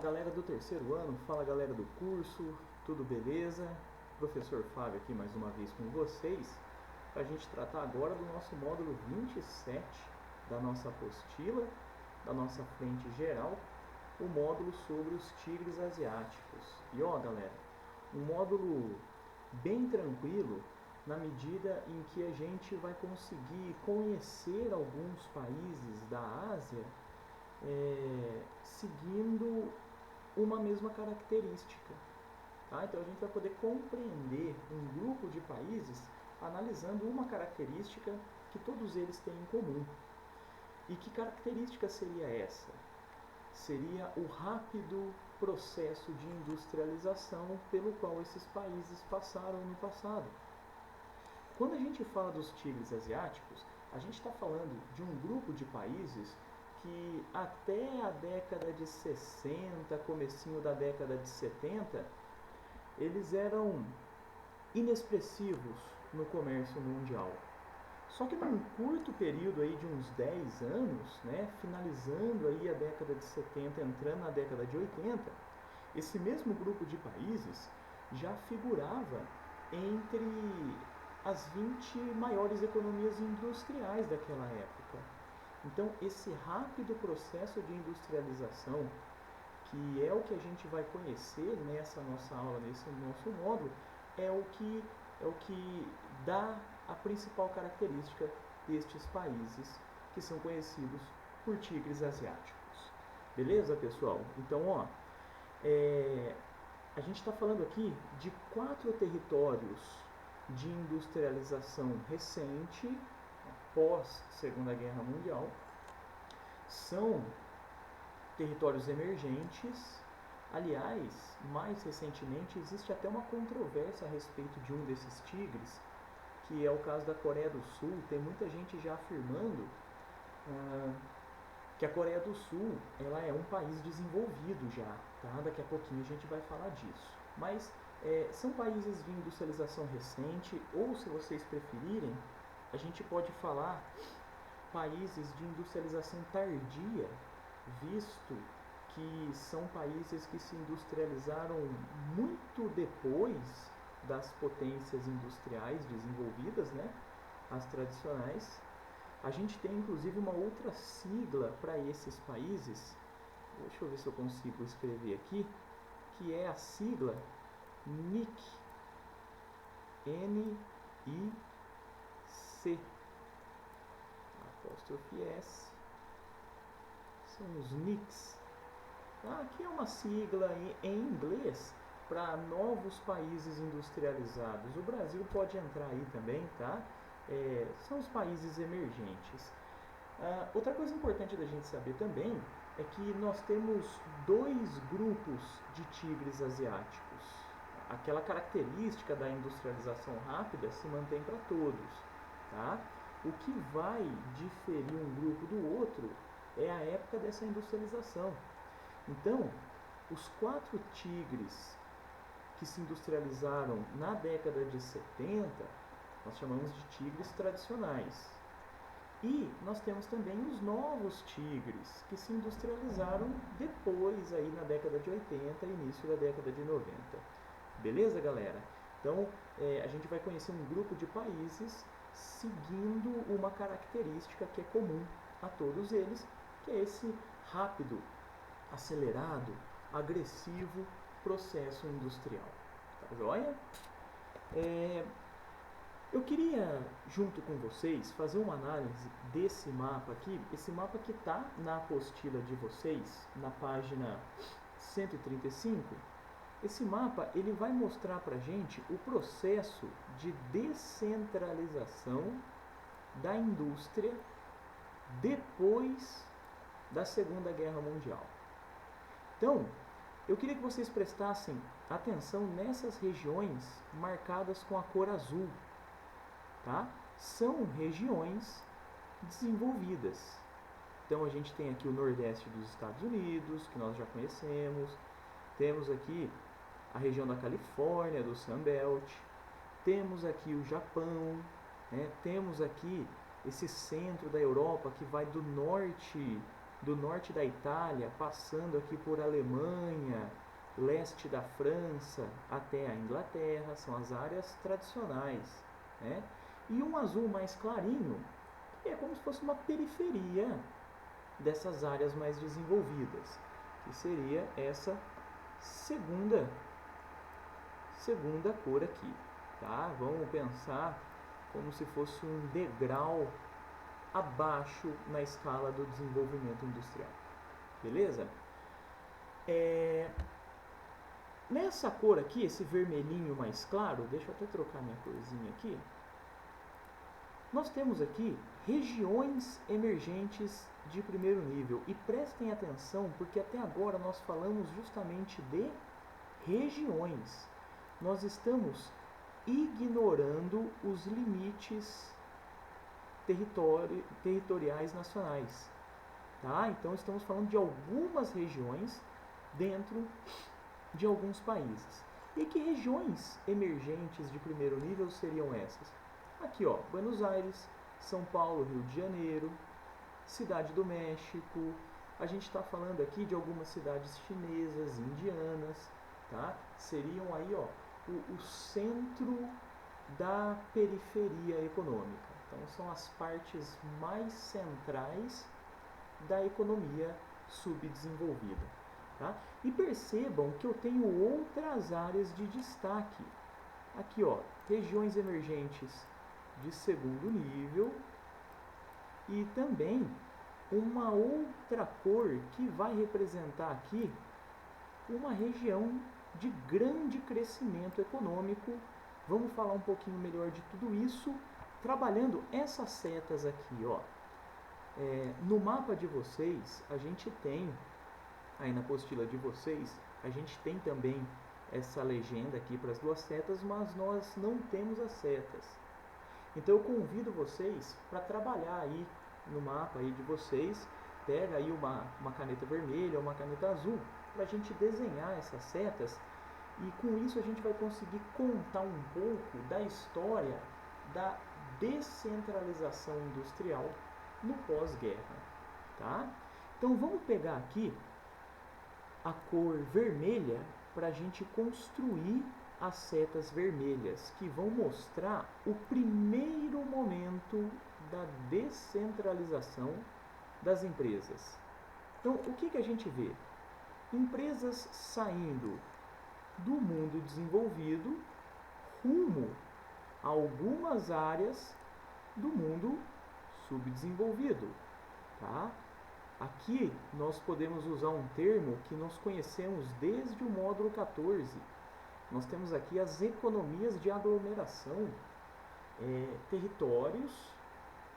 galera do terceiro ano, fala galera do curso, tudo beleza? Professor Fábio aqui mais uma vez com vocês, para a gente tratar agora do nosso módulo 27 da nossa apostila, da nossa frente geral, o módulo sobre os tigres asiáticos. E ó galera, um módulo bem tranquilo, na medida em que a gente vai conseguir conhecer alguns países da Ásia seguindo uma mesma característica. Tá? Então a gente vai poder compreender um grupo de países analisando uma característica que todos eles têm em comum. E que característica seria essa? Seria o rápido processo de industrialização pelo qual esses países passaram no passado. Quando a gente fala dos tigres asiáticos, a gente está falando de um grupo de países que até a década de 60, comecinho da década de 70, eles eram inexpressivos no comércio mundial. Só que num curto período aí de uns 10 anos, finalizando aí a década de 70, entrando na década de 80, esse mesmo grupo de países já figurava entre as 20 maiores economias industriais daquela época. Então, esse rápido processo de industrialização, que é o que a gente vai conhecer nessa nossa aula, nesse nosso módulo, é o que dá a principal característica destes países que são conhecidos por tigres asiáticos. Beleza, pessoal? Então, ó, a gente está falando aqui de 4 territórios de industrialização recente, pós Segunda Guerra Mundial. São territórios emergentes. Aliás, mais recentemente existe até uma controvérsia a respeito de um desses tigres, que é o caso da Coreia do Sul. Tem muita gente já afirmando que a Coreia do Sul ela é um país desenvolvido já, tá? Daqui a pouquinho a gente vai falar disso. Mas são países de industrialização recente, ou se vocês preferirem, a gente pode falar países de industrialização tardia, visto que são países que se industrializaram muito depois das potências industriais desenvolvidas, as tradicionais. A gente tem inclusive uma outra sigla para esses países, deixa eu ver se eu consigo escrever aqui, que é a sigla NIC, N-I-C, apóstrofe S, são os NICs. Aqui é uma sigla em inglês para novos países industrializados. O Brasil pode entrar aí também, tá? São os países emergentes. Outra coisa importante da gente saber também é que nós temos 2 grupos de tigres asiáticos. Aquela característica da industrialização rápida se mantém para todos, tá? O que vai diferir um grupo do outro é a época dessa industrialização. Então, os 4 tigres que se industrializaram na década de 70, nós chamamos de tigres tradicionais. E nós temos também os novos tigres que se industrializaram depois aí na década de 80 e início da década de 90. Beleza, galera? Então, a gente vai conhecer um grupo de países seguindo uma característica que é comum a todos eles, que é esse rápido, acelerado, agressivo processo industrial. Tá joia? Eu queria, junto com vocês, fazer uma análise desse mapa aqui. Esse mapa que está na apostila de vocês, na página 135. Esse mapa ele vai mostrar para a gente o processo de descentralização da indústria depois da Segunda Guerra Mundial. Então, eu queria que vocês prestassem atenção nessas regiões marcadas com a cor azul. Tá? São regiões desenvolvidas. Então a gente tem aqui o Nordeste dos Estados Unidos, que nós já conhecemos. Temos aqui a região da Califórnia, do Sunbelt. Temos aqui o Japão. Temos aqui esse centro da Europa que vai do norte do norte da Itália, passando aqui por Alemanha, leste da França até a Inglaterra, são as áreas tradicionais, né? E um azul mais clarinho é como se fosse uma periferia dessas áreas mais desenvolvidas, que seria essa segunda cor aqui, tá? Vamos pensar como se fosse um degrau abaixo na escala do desenvolvimento industrial, beleza? Nessa cor aqui, esse vermelhinho mais claro, deixa eu até trocar minha corzinha aqui, nós temos aqui regiões emergentes de primeiro nível. E prestem atenção, porque até agora nós falamos justamente de regiões. Nós estamos ignorando os limites territoriais nacionais. Tá? Então estamos falando de algumas regiões dentro de alguns países. E que regiões emergentes de primeiro nível seriam essas? Aqui, ó, Buenos Aires, São Paulo, Rio de Janeiro, Cidade do México. A gente está falando aqui de algumas cidades chinesas, indianas, tá? Seriam aí, ó, o centro da periferia econômica. Então, são as partes mais centrais da economia subdesenvolvida, tá? E percebam que eu tenho outras áreas de destaque. Aqui, ó, regiões emergentes de segundo nível e também uma outra cor que vai representar aqui uma região de grande crescimento econômico. Vamos falar um pouquinho melhor de tudo isso trabalhando essas setas aqui, ó. No mapa de vocês, a gente tem, aí na apostila de vocês, a gente tem também essa legenda aqui para as duas setas, mas nós não temos as setas. Então eu convido vocês para trabalhar aí no mapa aí de vocês, pega aí uma caneta vermelha ou uma caneta azul, para a gente desenhar essas setas, e com isso a gente vai conseguir contar um pouco da história da descentralização industrial no pós-guerra, tá? Então vamos pegar aqui a cor vermelha para a gente construir as setas vermelhas, que vão mostrar o primeiro momento da descentralização das empresas. Então, o que a gente vê? Empresas saindo do mundo desenvolvido rumo a algumas áreas do mundo subdesenvolvido, tá? Aqui nós podemos usar um termo que nós conhecemos desde o módulo 14. Nós temos aqui as economias de aglomeração, territórios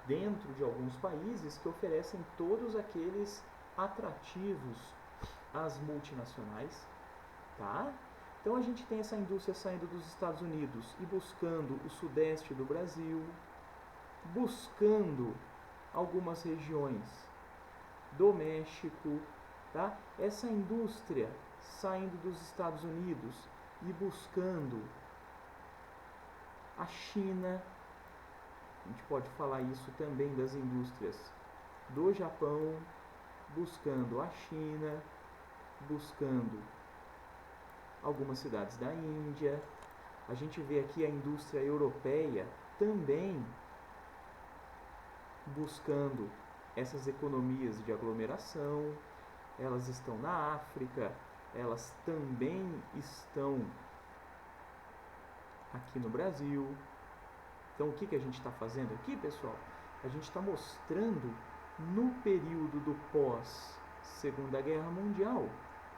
dentro de alguns países que oferecem todos aqueles atrativos às multinacionais, tá? Então a gente tem essa indústria saindo dos Estados Unidos e buscando o sudeste do Brasil, buscando algumas regiões do México, tá? Essa indústria saindo dos Estados Unidos e buscando a China. A gente pode falar isso também das indústrias do Japão, buscando a China, buscando algumas cidades da Índia. A gente vê aqui a indústria europeia também buscando essas economias de aglomeração. Elas estão na África, elas também estão aqui no Brasil. Então, o que a gente está fazendo aqui, pessoal? A gente está mostrando, no período do pós-Segunda Guerra Mundial,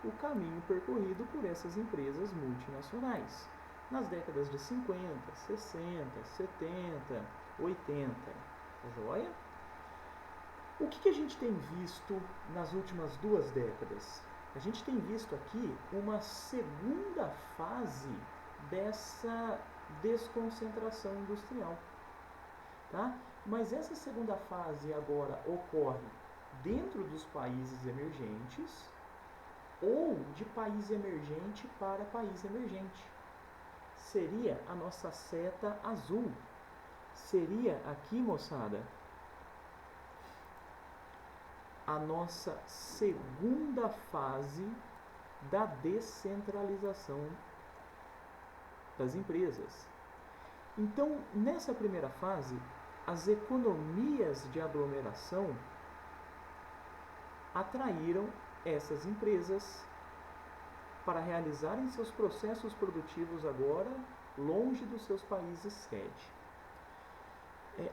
o caminho percorrido por essas empresas multinacionais, nas décadas de 50, 60, 70, 80. Tá joia? O que a gente tem visto nas últimas 2 décadas? A gente tem visto aqui uma segunda fase dessa desconcentração industrial, tá? Mas essa segunda fase agora ocorre dentro dos países emergentes ou de país emergente para país emergente. Seria a nossa seta azul. Seria aqui, moçada, a nossa segunda fase da descentralização das empresas. Então, nessa primeira fase, as economias de aglomeração atraíram essas empresas para realizarem seus processos produtivos agora longe dos seus países sede.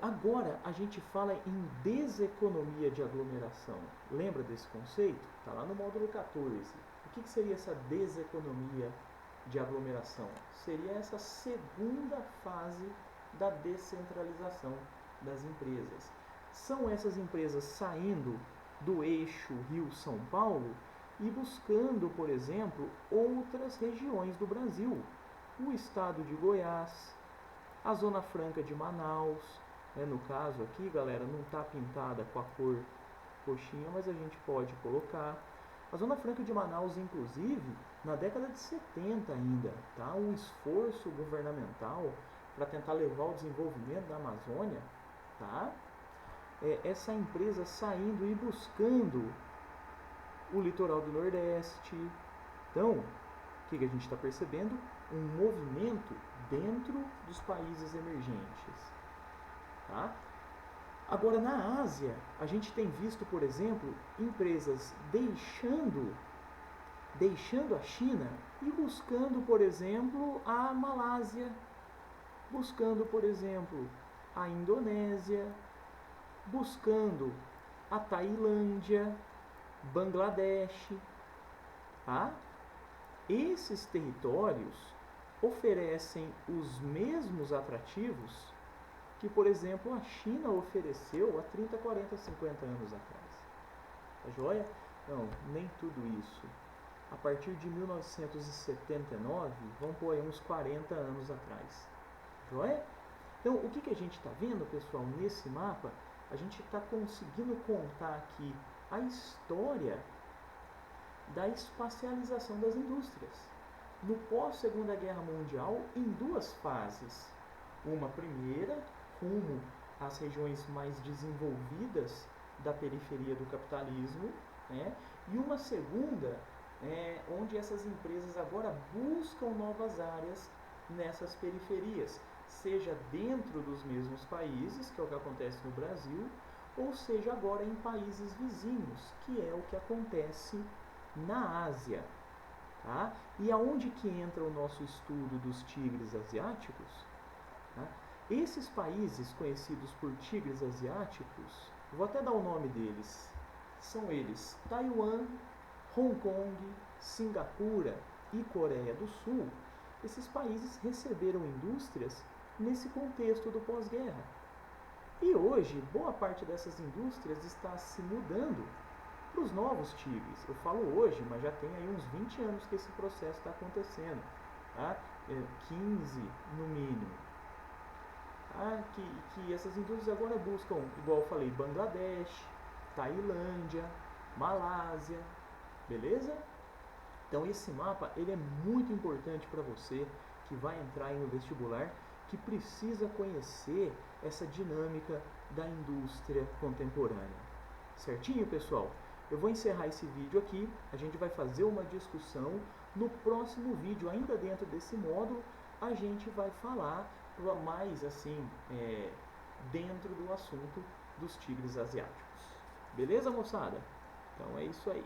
Agora a gente fala em deseconomia de aglomeração. Lembra desse conceito? Está lá no módulo 14. O que seria essa deseconomia de aglomeração? Seria essa segunda fase da descentralização das empresas. São essas empresas saindo do eixo Rio-São Paulo e buscando, por exemplo, outras regiões do Brasil. O estado de Goiás, a Zona Franca de Manaus, no caso aqui, galera, não está pintada com a cor roxinha, mas a gente pode colocar. A Zona Franca de Manaus, inclusive, na década de 70 ainda, tá? Um esforço governamental para tentar levar o desenvolvimento da Amazônia, tá? Essa empresa saindo e buscando o litoral do Nordeste. Então, o que a gente está percebendo? Um movimento dentro dos países emergentes. Tá? Agora, na Ásia, a gente tem visto, por exemplo, empresas deixando a China e buscando, por exemplo, a Malásia, buscando, por exemplo, a Indonésia, buscando a Tailândia, Bangladesh. Tá? Esses territórios oferecem os mesmos atrativos que, por exemplo, a China ofereceu há 30, 40, 50 anos atrás. Tá joia? Não, nem tudo isso. A partir de 1979, vamos pôr aí uns 40 anos atrás. Joia? Então, o que a gente está vendo, pessoal, nesse mapa? A gente está conseguindo contar aqui a história da espacialização das indústrias. No pós-Segunda Guerra Mundial, em duas fases. Uma primeira, rumo às regiões mais desenvolvidas da periferia do capitalismo, né? E uma segunda, onde essas empresas agora buscam novas áreas nessas periferias, seja dentro dos mesmos países, que é o que acontece no Brasil, ou seja agora em países vizinhos, que é o que acontece na Ásia. Tá? E aonde que entra o nosso estudo dos tigres asiáticos? Tá? Esses países conhecidos por tigres asiáticos, vou até dar o nome deles, são eles Taiwan, Hong Kong, Singapura e Coreia do Sul. Esses países receberam indústrias nesse contexto do pós-guerra. E hoje, boa parte dessas indústrias está se mudando para os novos tigres. Eu falo hoje, mas já tem aí uns 20 anos que esse processo está acontecendo. Tá? 15 no mínimo. Tá? Que essas indústrias agora buscam, igual eu falei, Bangladesh, Tailândia, Malásia, beleza? Então esse mapa ele é muito importante para você que vai entrar aí no vestibular, que precisa conhecer essa dinâmica da indústria contemporânea. Certinho, pessoal? Eu vou encerrar esse vídeo aqui, a gente vai fazer uma discussão. No próximo vídeo, ainda dentro desse módulo, a gente vai falar mais assim, dentro do assunto dos tigres asiáticos. Beleza, moçada? Então é isso aí.